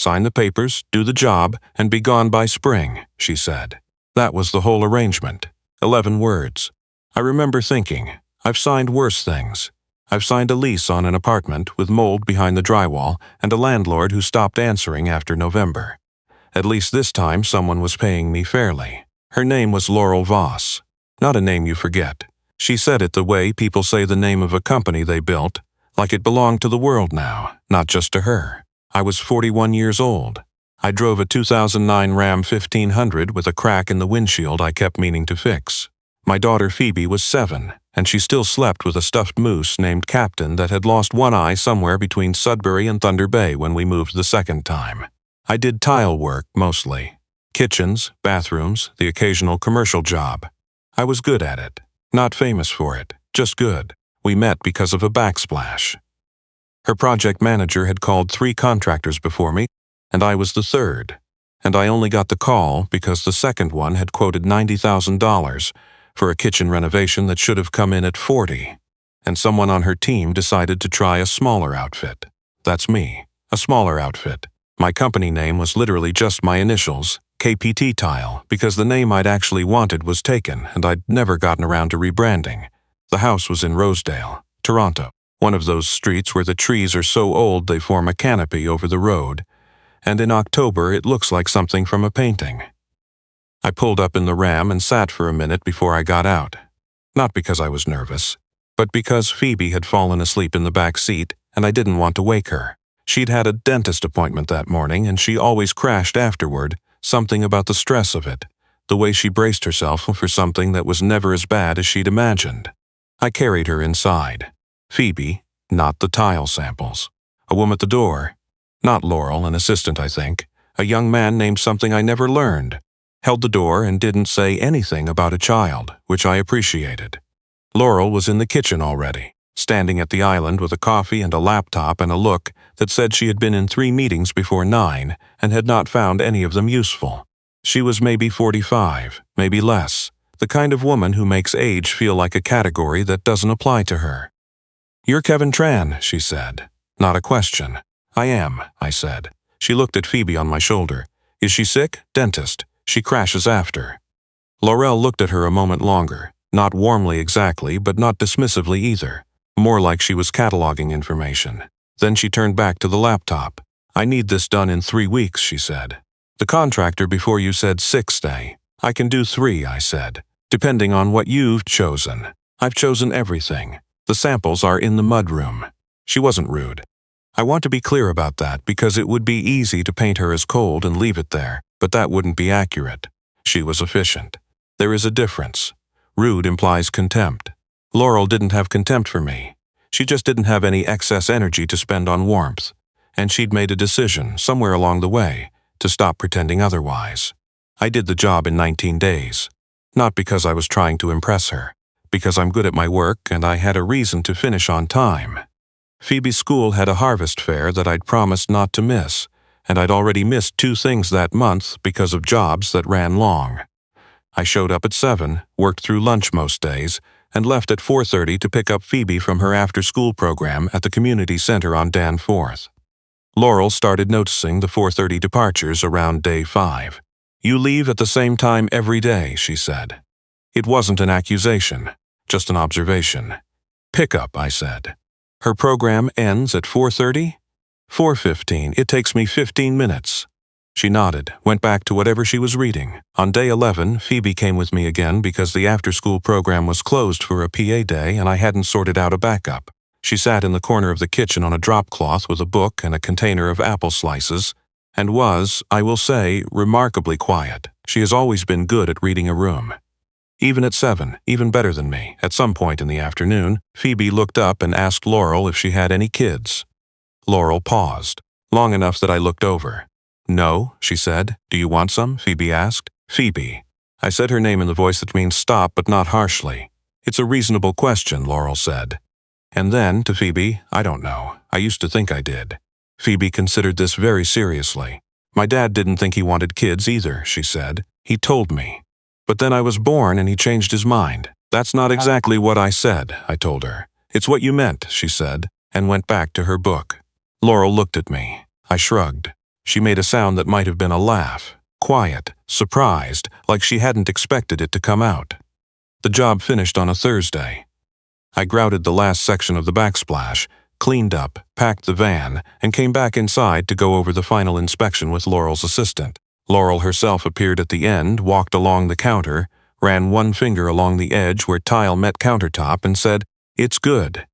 Sign the papers, do the job, and be gone by spring, she said. That was the whole arrangement. 11 words. I remember thinking, I've signed worse things. I've signed a lease on an apartment with mold behind the drywall and a landlord who stopped answering after November. At least this time someone was paying me fairly. Her name was Laurel Voss. Not a name you forget. She said it the way people say the name of a company they built, like it belonged to the world now, not just to her. I was 41 years old. I drove a 2009 Ram 1500 with a crack in the windshield I kept meaning to fix. My daughter Phoebe was 7, and she still slept with a stuffed moose named Captain that had lost one eye somewhere between Sudbury and Thunder Bay when we moved the second time. I did tile work, mostly. Kitchens, bathrooms, the occasional commercial job. I was good at it. Not famous for it, just good. We met because of a backsplash. Her project manager had called 3 contractors before me, and I was the third. And I only got the call because the second one had quoted $90,000 for a kitchen renovation that should have come in at $40,000. And someone on her team decided to try a smaller outfit. That's me, a smaller outfit. My company name was literally just my initials, KPT Tile, because the name I'd actually wanted was taken and I'd never gotten around to rebranding. The house was in Rosedale, Toronto, one of those streets where the trees are so old they form a canopy over the road, and in October it looks like something from a painting. I pulled up in the Ram and sat for a minute before I got out. Not because I was nervous, but because Phoebe had fallen asleep in the back seat and I didn't want to wake her. She'd had a dentist appointment that morning and she always crashed afterward, something about the stress of it, the way she braced herself for something that was never as bad as she'd imagined. I carried her inside. Phoebe, not the tile samples. A woman at the door. Not Laurel, an assistant, I think. A young man named something I never learned. Held the door and didn't say anything about a child, which I appreciated. Laurel was in the kitchen already, standing at the island with a coffee and a laptop and a look that said she had been in 3 meetings before 9 and had not found any of them useful. She was maybe 45, maybe less, the kind of woman who makes age feel like a category that doesn't apply to her. "You're Kevin Tran," she said. Not a question. "I am," I said. She looked at Phoebe on my shoulder. "Is she sick? Dentist. She crashes after." Laurel looked at her a moment longer, not warmly exactly, but not dismissively either, more like she was cataloging information. Then she turned back to the laptop. "I need this done in 3 weeks," she said. "The contractor before you said 6 day. I can do 3, I said, depending on what you've chosen. I've chosen everything. The samples are in the mudroom." She wasn't rude. I want to be clear about that because it would be easy to paint her as cold and leave it there, but that wouldn't be accurate. She was efficient. There is a difference. Rude implies contempt. Laurel didn't have contempt for me. She just didn't have any excess energy to spend on warmth, and she'd made a decision, somewhere along the way, to stop pretending otherwise. I did the job in 19 days. Not because I was trying to impress her, because I'm good at my work and I had a reason to finish on time. Phoebe's school had a harvest fair that I'd promised not to miss, and I'd already missed 2 things that month because of jobs that ran long. I showed up at 7, worked through lunch most days, and left at 4:30 to pick up Phoebe from her after-school program at the community center on Danforth. Laurel started noticing the 4:30 departures around day 5. "You leave at the same time every day," she said. It wasn't an accusation, just an observation. "Pick up," I said. "Her program ends at 4:30? 4:15. It takes me 15 minutes. She nodded, went back to whatever she was reading. On day 11, Phoebe came with me again because the after-school program was closed for a PA day and I hadn't sorted out a backup. She sat in the corner of the kitchen on a drop cloth with a book and a container of apple slices, and was, I will say, remarkably quiet. She has always been good at reading a room. Even at 7, even better than me, at some point in the afternoon, Phoebe looked up and asked Laurel if she had any kids. Laurel paused, long enough that I looked over. "No," she said. "Do you want some?" Phoebe asked. "Phoebe." I said her name in the voice that means stop, but not harshly. "It's a reasonable question," Laurel said. And then, to Phoebe, "I don't know. I used to think I did." Phoebe considered this very seriously. "My dad didn't think he wanted kids either," she said. "He told me. But then I was born and he changed his mind." "That's not exactly what I said," I told her. "It's what you meant," she said, and went back to her book. Laurel looked at me. I shrugged. She made a sound that might have been a laugh, quiet, surprised, like she hadn't expected it to come out. The job finished on a Thursday. I grouted the last section of the backsplash, cleaned up, packed the van, and came back inside to go over the final inspection with Laurel's assistant. Laurel herself appeared at the end, walked along the counter, ran one finger along the edge where tile met countertop and said, "It's good."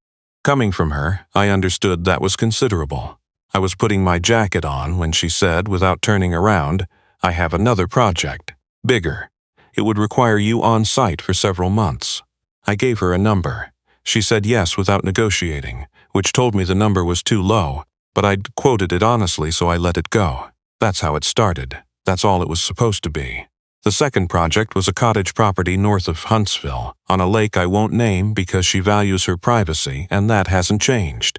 Coming from her, I understood that was considerable. I was putting my jacket on when she said, without turning around, "I have another project. Bigger. It would require you on site for several months." I gave her a number. She said yes without negotiating, which told me the number was too low, but I'd quoted it honestly, so I let it go. That's how it started. That's all it was supposed to be. The second project was a cottage property north of Huntsville, on a lake I won't name because she values her privacy, and that hasn't changed.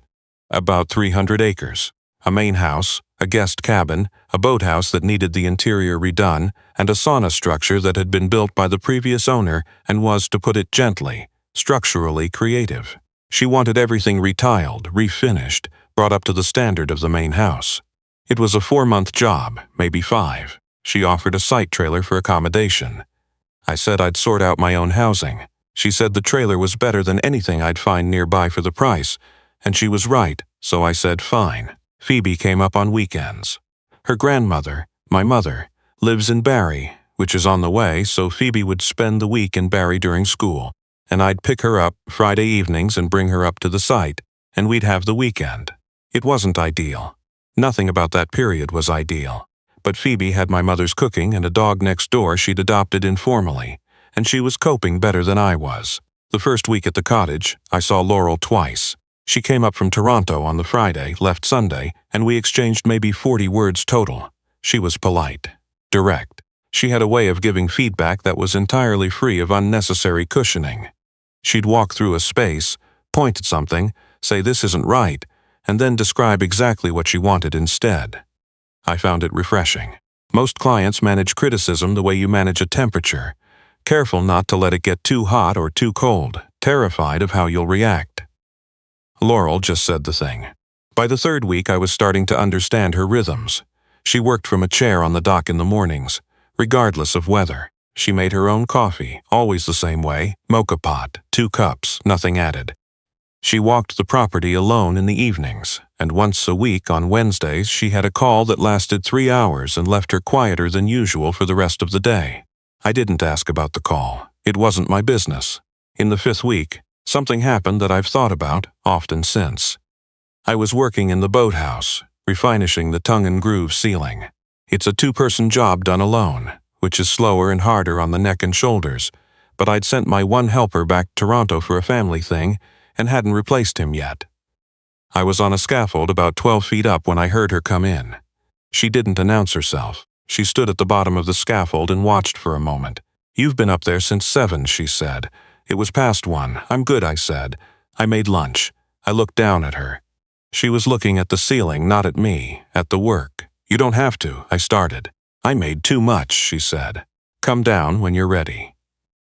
About 300 acres. A main house, a guest cabin, a boathouse that needed the interior redone, and a sauna structure that had been built by the previous owner and was, to put it gently, structurally creative. She wanted everything retiled, refinished, brought up to the standard of the main house. It was a 4-month job, maybe 5. She offered a site trailer for accommodation. I said I'd sort out my own housing. She said the trailer was better than anything I'd find nearby for the price, and she was right, so I said fine. Phoebe came up on weekends. Her grandmother, my mother, lives in Barry, which is on the way, so Phoebe would spend the week in Barry during school, and I'd pick her up Friday evenings and bring her up to the site, and we'd have the weekend. It wasn't ideal. Nothing about that period was ideal. But Phoebe had my mother's cooking and a dog next door she'd adopted informally, and she was coping better than I was. The first week at the cottage, I saw Laurel twice. She came up from Toronto on the Friday, left Sunday, and we exchanged maybe 40 words total. She was polite, direct. She had a way of giving feedback that was entirely free of unnecessary cushioning. She'd walk through a space, point at something, say this isn't right, and then describe exactly what she wanted instead. I found it refreshing. Most clients manage criticism the way you manage a temperature, careful not to let it get too hot or too cold, terrified of how you'll react. Laurel just said the thing. By the third week, I was starting to understand her rhythms. She worked from a chair on the dock in the mornings, regardless of weather. She made her own coffee, always the same way, mocha pot, 2 cups, nothing added. She walked the property alone in the evenings, and once a week on Wednesdays she had a call that lasted 3 hours and left her quieter than usual for the rest of the day. I didn't ask about the call. It wasn't my business. In the 5th week, something happened that I've thought about often since. I was working in the boathouse, refinishing the tongue and groove ceiling. It's a 2-person job done alone, which is slower and harder on the neck and shoulders, but I'd sent my one helper back to Toronto for a family thing and hadn't replaced him yet. I was on a scaffold about 12 feet up when I heard her come in. She didn't announce herself. She stood at the bottom of the scaffold and watched for a moment. "You've been up there since 7, she said. It was past 1. I'm good, I said. I made lunch. I looked down at her. She was looking at the ceiling, not at me, at the work. "You don't have to," I started. "I made too much," she said. "Come down when you're ready."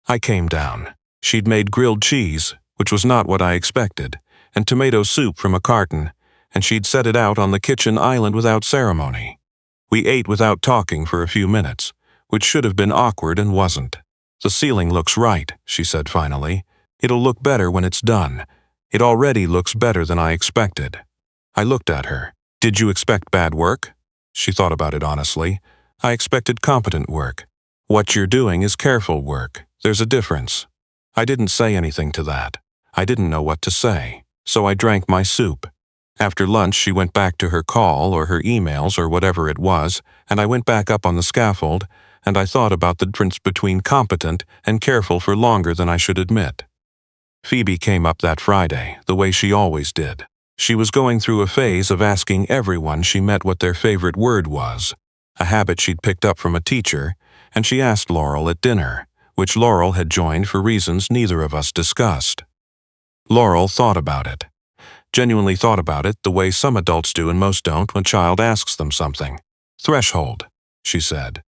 I came down. She'd made grilled cheese, which was not what I expected, and tomato soup from a carton, and she'd set it out on the kitchen island without ceremony. We ate without talking for a few minutes, which should have been awkward and wasn't. "The ceiling looks right," she said finally. "It'll look better when it's done. It already looks better than I expected." I looked at her. "Did you expect bad work?" She thought about it honestly. "I expected competent work. What you're doing is careful work. There's a difference." I didn't say anything to that. I didn't know what to say, so I drank my soup. After lunch, she went back to her call or her emails or whatever it was, and I went back up on the scaffold, and I thought about the difference between competent and careful for longer than I should admit. Phoebe came up that Friday, the way she always did. She was going through a phase of asking everyone she met what their favorite word was, a habit she'd picked up from a teacher, and she asked Laurel at dinner, which Laurel had joined for reasons neither of us discussed. Laurel thought about it. Genuinely thought about it the way some adults do and most don't when a child asks them something. "Threshold," she said.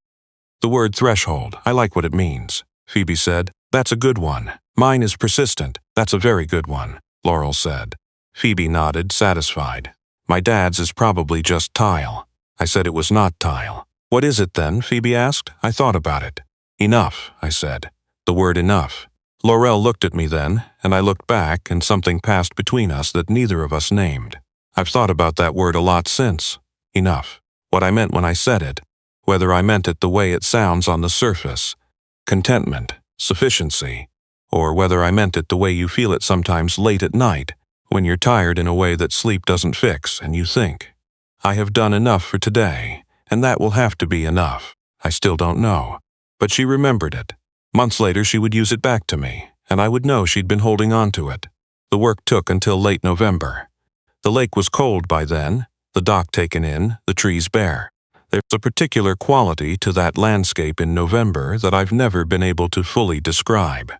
"The word threshold, I like what it means." Phoebe said, "That's a good one. Mine is persistent. That's a very good one," Laurel said. Phoebe nodded, satisfied. "My dad's is probably just tile." I said it was not tile. What is it then? Phoebe asked. I thought about it. Enough, I said. The word enough. Laurel looked at me then, and I looked back, and something passed between us that neither of us named. I've thought about that word a lot since. Enough. What I meant when I said it. Whether I meant it the way it sounds on the surface. Contentment, sufficiency. Or whether I meant it the way you feel it sometimes late at night, when you're tired in a way that sleep doesn't fix, and you think, I have done enough for today, and that will have to be enough. I still don't know. But she remembered it. Months later she would use it back to me, and I would know she'd been holding on to it. The work took until late November. The lake was cold by then, the dock taken in, the trees bare. There's a particular quality to that landscape in November that I've never been able to fully describe.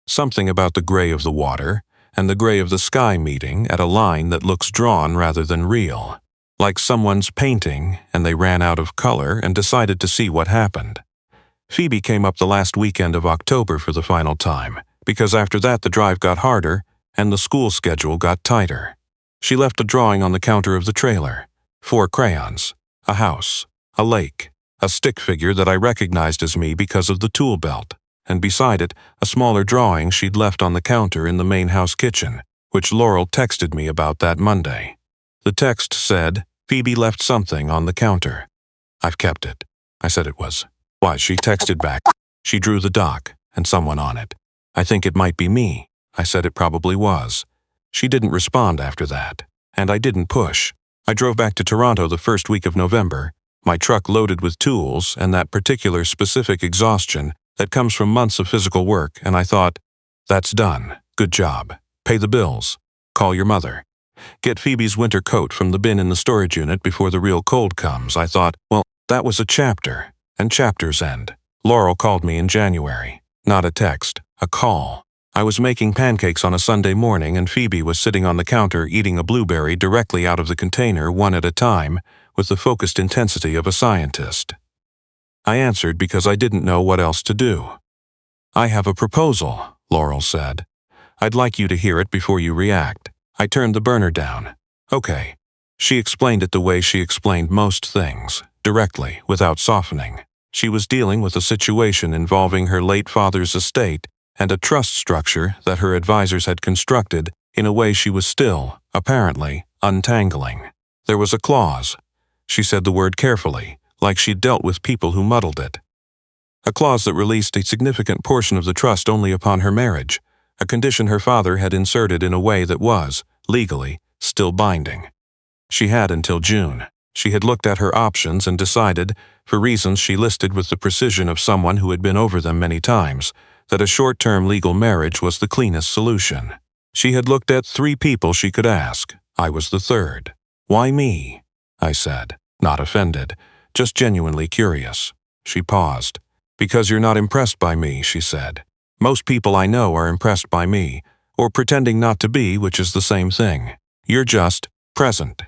Something about the gray of the water and the gray of the sky meeting at a line that looks drawn rather than real, like someone's painting and they ran out of color and decided to see what happened. Phoebe came up the last weekend of October for the final time, because after that the drive got harder and the school schedule got tighter. She left a drawing on the counter of the trailer, 4 crayons, a house, a lake, a stick figure that I recognized as me because of the tool belt, and beside it, a smaller drawing she'd left on the counter in the main house kitchen, which Laurel texted me about that Monday. The text said, Phoebe left something on the counter. I've kept it. I said it was. Why, she texted back. She drew the dock, and someone on it. I think it might be me. I said it probably was. She didn't respond after that, and I didn't push. I drove back to Toronto the first week of November, my truck loaded with tools and that particular specific exhaustion that comes from months of physical work, and I thought, that's done. Good job. Pay the bills. Call your mother. Get Phoebe's winter coat from the bin in the storage unit before the real cold comes. I thought, well, that was a chapter, and chapters end. Laurel called me in January. Not a text, a call. I was making pancakes on a Sunday morning and Phoebe was sitting on the counter eating a blueberry directly out of the container one at a time with the focused intensity of a scientist. I answered because I didn't know what else to do. I have a proposal, Laurel said. I'd like you to hear it before you react. I turned the burner down. Okay. She explained it the way she explained most things, directly, without softening. She was dealing with a situation involving her late father's estate and a trust structure that her advisors had constructed in a way she was still, apparently, untangling. There was a clause. She said the word carefully, like she'd dealt with people who muddled it. A clause that released a significant portion of the trust only upon her marriage, a condition her father had inserted in a way that was, legally, still binding. She had until June. She had looked at her options and decided, for reasons she listed with the precision of someone who had been over them many times, that a short-term legal marriage was the cleanest solution. She had looked at 3 people she could ask. I was the third. Why me? I said, not offended, just genuinely curious. She paused. Because you're not impressed by me, she said. Most people I know are impressed by me, or pretending not to be, which is the same thing. You're just present.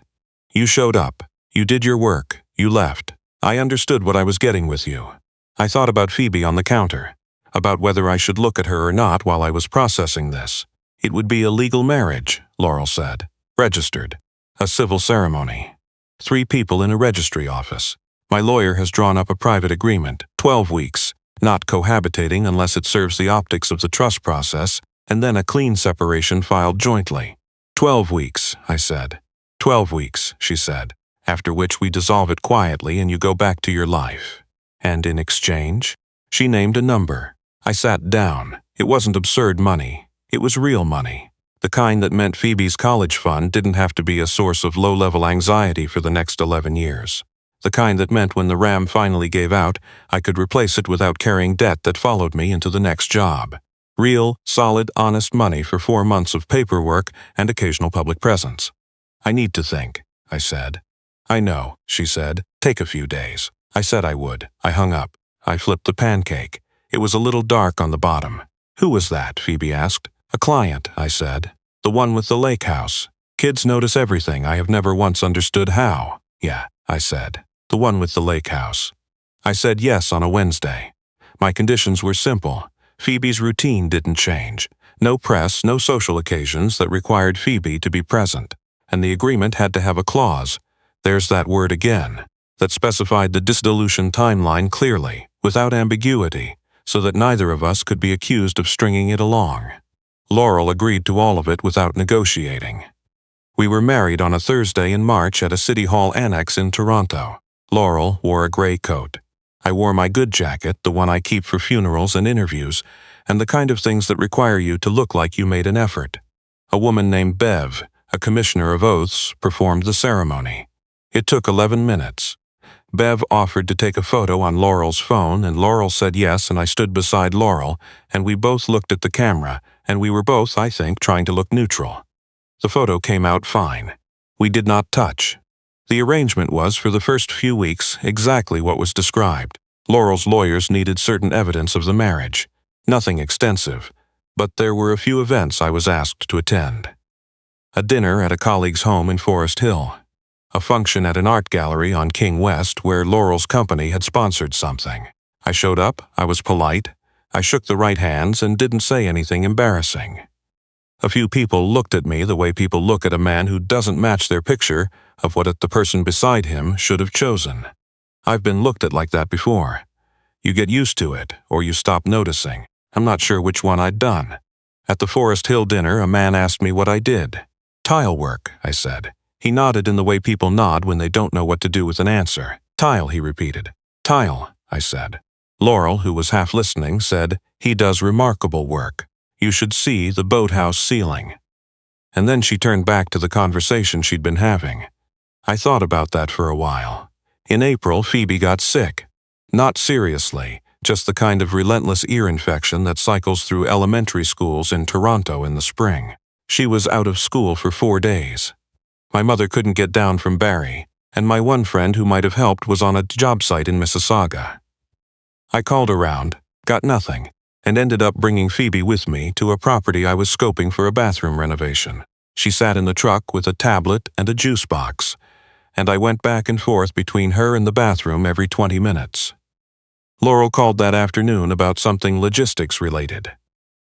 You showed up. You did your work. You left. I understood what I was getting with you. I thought about Phoebe on the counter, about whether I should look at her or not while I was processing this. It would be a legal marriage, Laurel said. Registered. A civil ceremony. 3 people in a registry office. My lawyer has drawn up a private agreement, 12 weeks, not cohabitating unless it serves the optics of the trust process, and then a clean separation filed jointly. 12 weeks, I said. 12 weeks, she said, after which we dissolve it quietly and you go back to your life. And in exchange? She named a number. I sat down. It wasn't absurd money. It was real money. The kind that meant Phoebe's college fund didn't have to be a source of low-level anxiety for the next 11 years. The kind that meant when the RAM finally gave out, I could replace it without carrying debt that followed me into the next job. Real, solid, honest money for 4 months of paperwork and occasional public presence. I need to think, I said. I know, she said. Take a few days. I said I would. I hung up. I flipped the pancake. It was a little dark on the bottom. Who was that? Phoebe asked. A client, I said. The one with the lake house. Kids notice everything. I have never once understood how. Yeah, I said. The one with the lake house. I said yes on a Wednesday. My conditions were simple. Phoebe's routine didn't change. No press, no social occasions that required Phoebe to be present. And the agreement had to have a clause There's that word again. That specified the dissolution timeline clearly, without ambiguity, so that neither of us could be accused of stringing it along. Laurel agreed to all of it without negotiating. We were married on a Thursday in March at a City Hall annex in Toronto. Laurel wore a gray coat. I wore my good jacket, the one I keep for funerals and interviews, and the kind of things that require you to look like you made an effort. A woman named Bev, a commissioner of oaths, performed the ceremony. It took 11 minutes. Bev offered to take a photo on Laurel's phone, and Laurel said yes, and I stood beside Laurel, and we both looked at the camera, and we were both, I think, trying to look neutral. The photo came out fine. We did not touch. The arrangement was, for the first few weeks, exactly what was described. Laurel's lawyers needed certain evidence of the marriage. Nothing extensive, but there were a few events I was asked to attend. A dinner at a colleague's home in Forest Hill. A function at an art gallery on King West where Laurel's company had sponsored something. I showed up, I was polite, I shook the right hands and didn't say anything embarrassing. A few people looked at me the way people look at a man who doesn't match their picture of what the person beside him should have chosen. I've been looked at like that before. You get used to it, or you stop noticing. I'm not sure which one I'd done. At the Forest Hill dinner, a man asked me what I did. Tile work, I said. He nodded in the way people nod when they don't know what to do with an answer. Tile, he repeated. Tile, I said. Laurel, who was half listening, said, he does remarkable work. You should see the boathouse ceiling. And then she turned back to the conversation she'd been having. I thought about that for a while. In April, Phoebe got sick. Not seriously, just the kind of relentless ear infection that cycles through elementary schools in Toronto in the spring. She was out of school for 4 days. My mother couldn't get down from Barrie, and my one friend who might have helped was on a job site in Mississauga. I called around, got nothing, and ended up bringing Phoebe with me to a property I was scoping for a bathroom renovation. She sat in the truck with a tablet and a juice box, and I went back and forth between her and the bathroom every 20 minutes. Laurel called that afternoon about something logistics related.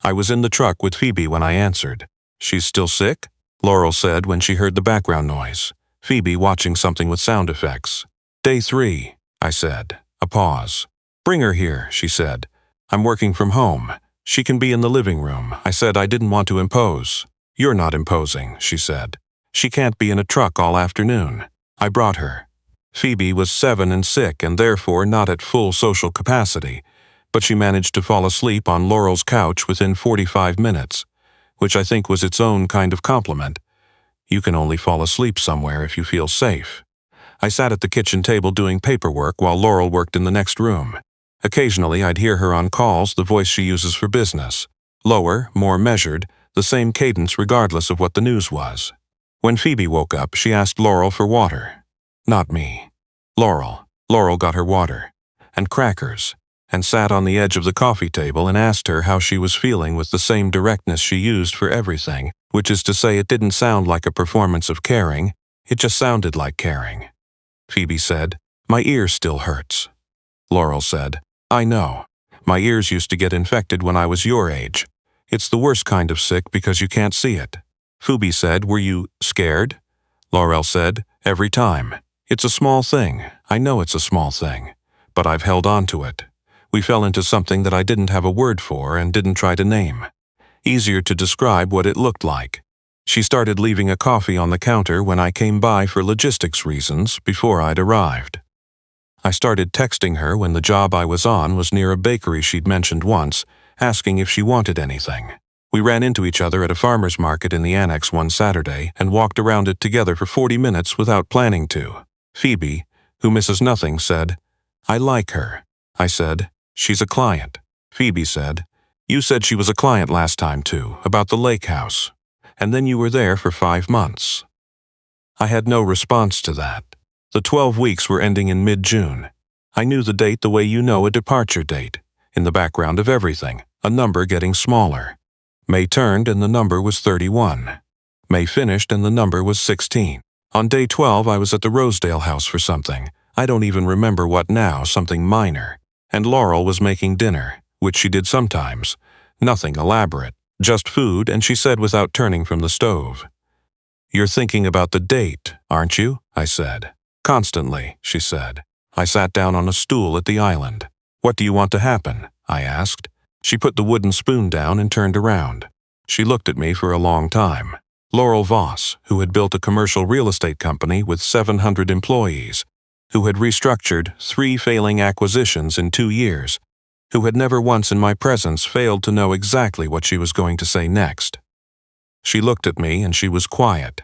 I was in the truck with Phoebe when I answered. She's still sick? Laurel said when she heard the background noise. Phoebe watching something with sound effects. Day 3, I said. A pause. Bring her here, she said. I'm working from home. She can be in the living room. I said I didn't want to impose. You're not imposing, she said. She can't be in a truck all afternoon. I brought her. Phoebe was 7 and sick and therefore not at full social capacity, but she managed to fall asleep on Laurel's couch within 45 minutes, which I think was its own kind of compliment. You can only fall asleep somewhere if you feel safe. I sat at the kitchen table doing paperwork while Laurel worked in the next room. Occasionally I'd hear her on calls, the voice she uses for business. Lower, more measured, the same cadence regardless of what the news was. When Phoebe woke up, she asked Laurel for water. Not me. Laurel. Laurel got her water. And crackers. And sat on the edge of the coffee table and asked her how she was feeling with the same directness she used for everything, which is to say it didn't sound like a performance of caring, it just sounded like caring. Phoebe said, my ear still hurts. Laurel said, I know. My ears used to get infected when I was your age. It's the worst kind of sick because you can't see it. Phoebe said, were you scared? Laurel said, every time. It's a small thing. I know it's a small thing. But I've held on to it. We fell into something that I didn't have a word for and didn't try to name. Easier to describe what it looked like. She started leaving a coffee on the counter when I came by for logistics reasons before I'd arrived. I started texting her when the job I was on was near a bakery she'd mentioned once, asking if she wanted anything. We ran into each other at a farmer's market in the annex one Saturday and walked around it together for 40 minutes without planning to. Phoebe, who misses nothing, said, I like her. I said, she's a client. Phoebe said, you said she was a client last time too, about the lake house. And then you were there for 5 months. I had no response to that. The 12 weeks were ending in mid-June. I knew the date the way you know a departure date. In the background of everything, a number getting smaller. May turned and the number was 31. May finished and the number was 16. On day 12 I was at the Rosedale house for something. I don't even remember what now, something minor. And Laurel was making dinner, which she did sometimes. Nothing elaborate, just food, and she said without turning from the stove. You're thinking about the date, aren't you? I said. Constantly, she said. I sat down on a stool at the island. What do you want to happen? I asked. She put the wooden spoon down and turned around. She looked at me for a long time. Laurel Voss, who had built a commercial real estate company with 700 employees, who had restructured 3 failing acquisitions in 2 years, who had never once in my presence failed to know exactly what she was going to say next. She looked at me and she was quiet.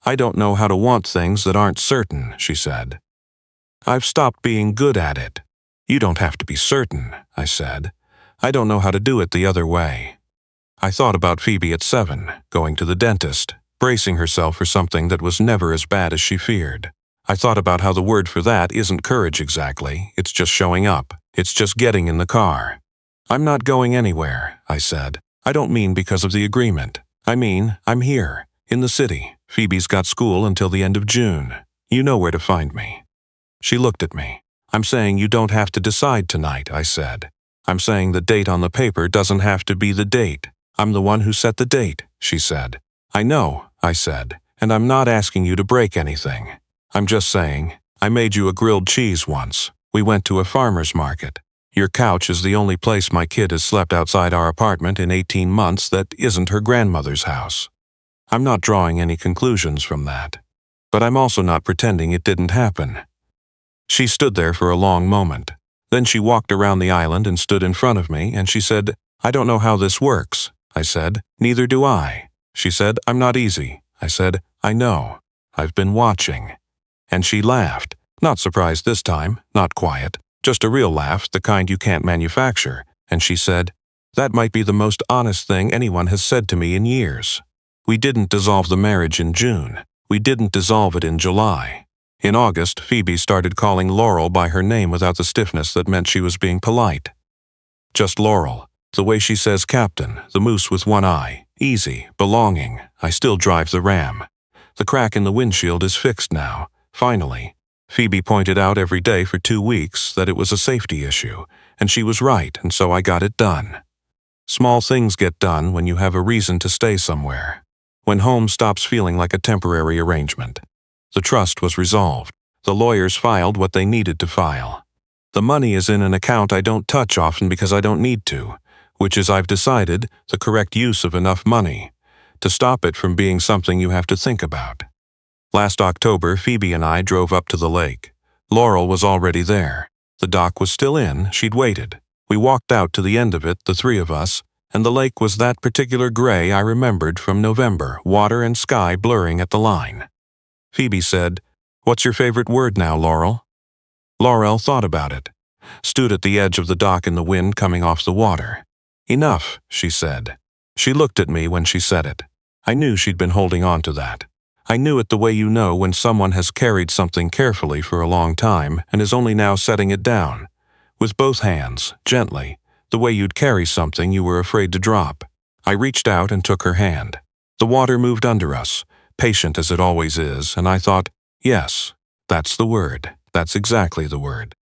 I don't know how to want things that aren't certain, she said. I've stopped being good at it. You don't have to be certain, I said. I don't know how to do it the other way. I thought about Phoebe at 7, going to the dentist, bracing herself for something that was never as bad as she feared. I thought about how the word for that isn't courage exactly, it's just showing up. It's just getting in the car. I'm not going anywhere, I said. I don't mean because of the agreement. I mean, I'm here, in the city. Phoebe's got school until the end of June. You know where to find me. She looked at me. I'm saying you don't have to decide tonight, I said. I'm saying the date on the paper doesn't have to be the date. I'm the one who set the date, she said. I know, I said, and I'm not asking you to break anything. I'm just saying, I made you a grilled cheese once. We went to a farmer's market. Your couch is the only place my kid has slept outside our apartment in 18 months that isn't her grandmother's house. I'm not drawing any conclusions from that. But I'm also not pretending it didn't happen. She stood there for a long moment. Then she walked around the island and stood in front of me, and she said, I don't know how this works. I said, neither do I. She said, I'm not easy. I said, I know. I've been watching. And she laughed. Not surprised this time, not quiet, just a real laugh, the kind you can't manufacture. And she said, that might be the most honest thing anyone has said to me in years. We didn't dissolve the marriage in June. We didn't dissolve it in July. In August, Phoebe started calling Laurel by her name without the stiffness that meant she was being polite. Just Laurel. The way she says Captain, the moose with one eye, easy, belonging. I still drive the Ram. The crack in the windshield is fixed now, finally. Phoebe pointed out every day for 2 weeks that it was a safety issue, and she was right, and so I got it done. Small things get done when you have a reason to stay somewhere. When home stops feeling like a temporary arrangement. The trust was resolved. The lawyers filed what they needed to file. The money is in an account I don't touch often because I don't need to, which is, I've decided, the correct use of enough money to stop it from being something you have to think about. Last October, Phoebe and I drove up to the lake. Laurel was already there. The dock was still in, she'd waited. We walked out to the end of it, the 3 of us, and the lake was that particular gray I remembered from November, water and sky blurring at the line. Phoebe said, What's your favorite word now, Laurel? Laurel thought about it, stood at the edge of the dock in the wind coming off the water. Enough, she said. She looked at me when she said it. I knew she'd been holding on to that. I knew it the way you know when someone has carried something carefully for a long time and is only now setting it down, with both hands, gently, the way you'd carry something you were afraid to drop. I reached out and took her hand. The water moved under us, patient as it always is, and I thought, yes, that's the word. That's exactly the word.